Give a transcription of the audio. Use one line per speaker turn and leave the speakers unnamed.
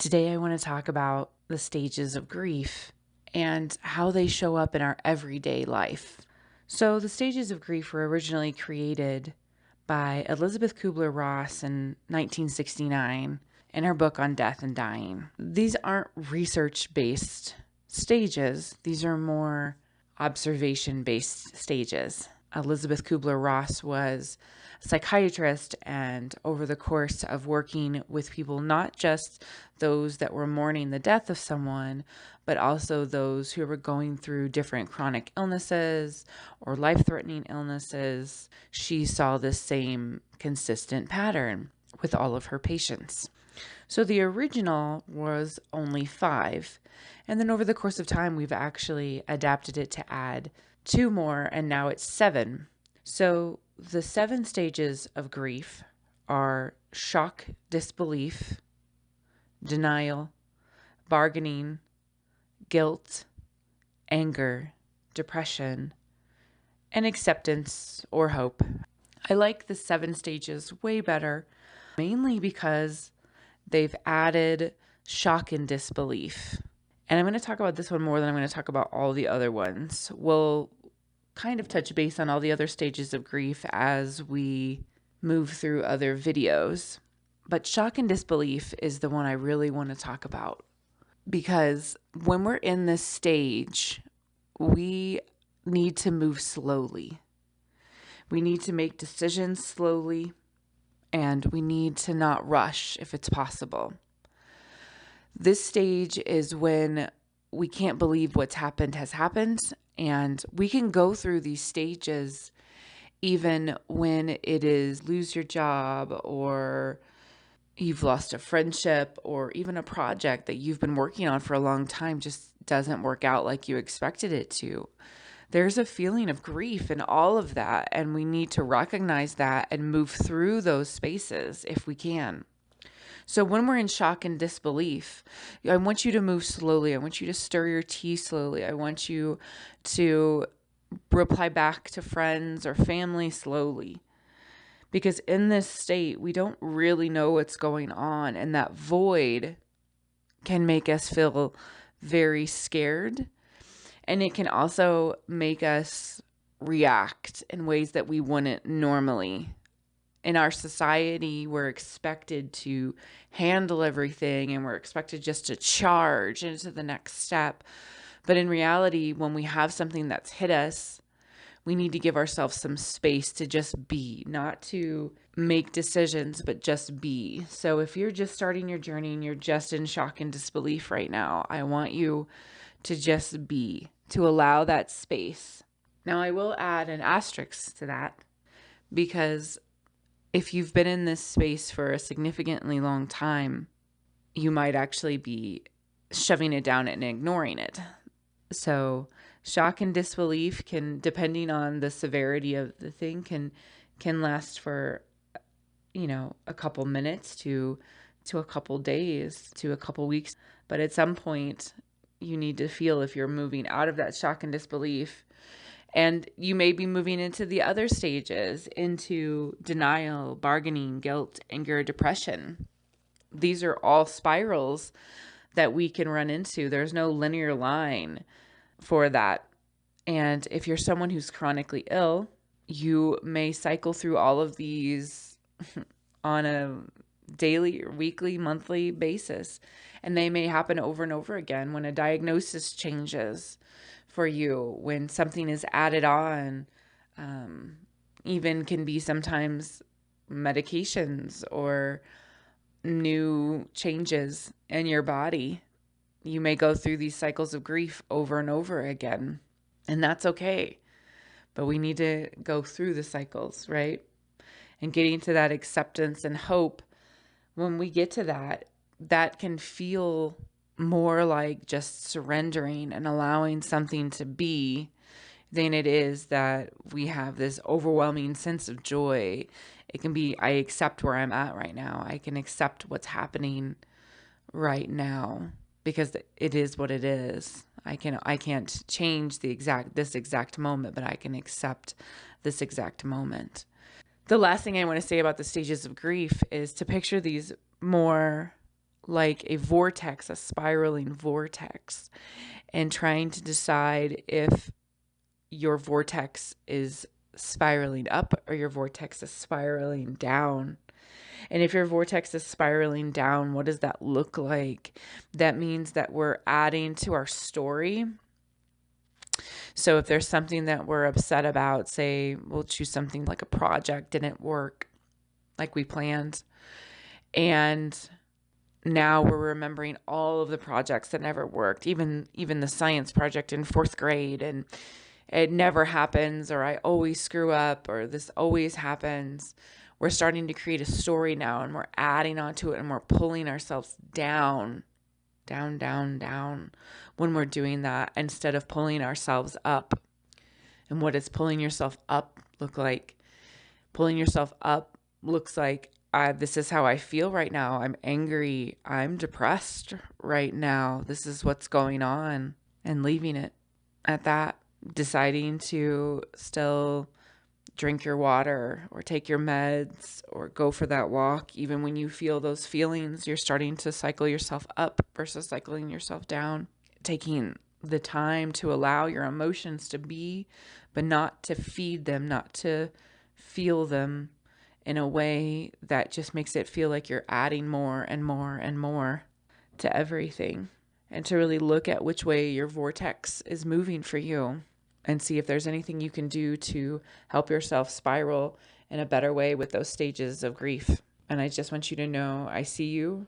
Today, I want to talk about the stages of grief and how they show up in our everyday life. So, the stages of grief were originally created by Elizabeth Kubler-Ross in 1969 in her book on death and dying. These aren't research-based stages. These are more observation-based stages. Elizabeth Kubler-Ross was a psychiatrist, and over the course of working with people, not just those that were mourning the death of someone, but also those who were going through different chronic illnesses or life-threatening illnesses, she saw this same consistent pattern with all of her patients. So the original was only 5. And then over the course of time, we've actually adapted it to add 2 more, and now it's 7. So the 7 stages of grief are shock, disbelief, denial, bargaining, guilt, anger, depression, and acceptance or hope. I like the 7 stages way better, mainly because they've added shock and disbelief. And I'm going to talk about this one more than I'm going to talk about all the other ones. We'll kind of touch base on all the other stages of grief as we move through other videos. But shock and disbelief is the one I really want to talk about, because when we're in this stage, we need to move slowly. We need to make decisions slowly, and we need to not rush if it's possible. This stage is when we can't believe what's happened has happened, and we can go through these stages even when it is lose your job, or you've lost a friendship, or even a project that you've been working on for a long time just doesn't work out like you expected it to. There's a feeling of grief in all of that, and we need to recognize that and move through those spaces if we can. So when we're in shock and disbelief, I want you to move slowly. I want you to stir your tea slowly. I want you to reply back to friends or family slowly. Because in this state, we don't really know what's going on, and that void can make us feel very scared. And it can also make us react in ways that we wouldn't normally. In our society, we're expected to handle everything, and we're expected just to charge into the next step. But in reality, when we have something that's hit us, we need to give ourselves some space to just be, not to make decisions, but just be. So if you're just starting your journey and you're just in shock and disbelief right now, I want you to just be, to allow that space. Now, I will add an asterisk to that, because if you've been in this space for a significantly long time, you might actually be shoving it down and ignoring it. So shock and disbelief can, depending on the severity of the thing, can last for, a couple minutes to a couple days to a couple weeks. But at some point, you need to feel if you're moving out of that shock and disbelief. And you may be moving into the other stages, into denial, bargaining, guilt, anger, depression. These are all spirals that we can run into. There's no linear line for that. And if you're someone who's chronically ill, you may cycle through all of these on a daily, or weekly, monthly basis. And they may happen over and over again when a diagnosis changes for you, when something is added on, even can be sometimes medications or new changes in your body. You may go through these cycles of grief over and over again, and that's okay. But we need to go through the cycles, right? And getting to that acceptance and hope, when we get to that, that can feel more like just surrendering and allowing something to be than it is that we have this overwhelming sense of joy. It can be, I accept where I'm at right now. I can accept what's happening right now because it is what it is. I can't change this exact moment, but I can accept this exact moment. The last thing I want to say about the stages of grief is to picture these more like a vortex, a spiraling vortex, and trying to decide if your vortex is spiraling up or your vortex is spiraling down. And if your vortex is spiraling down, what does that look like? That means that we're adding to our story. So if there's something that we're upset about, say we'll choose something like a project didn't work like we planned, and now we're remembering all of the projects that never worked, even the science project in 4th grade, and it never happens, or I always screw up, or this always happens. We're starting to create a story now, and we're adding onto it, and we're pulling ourselves down, down, down, down when we're doing that, instead of pulling ourselves up. And what does pulling yourself up look like? Pulling yourself up looks like, this is how I feel right now. I'm angry. I'm depressed right now. This is what's going on. And leaving it at that. Deciding to still drink your water or take your meds or go for that walk. Even when you feel those feelings, you're starting to cycle yourself up versus cycling yourself down. Taking the time to allow your emotions to be, but not to feed them, not to feel them in a way that just makes it feel like you're adding more and more and more to everything. And to really look at which way your vortex is moving for you and see if there's anything you can do to help yourself spiral in a better way with those stages of grief. And I just want you to know I see you.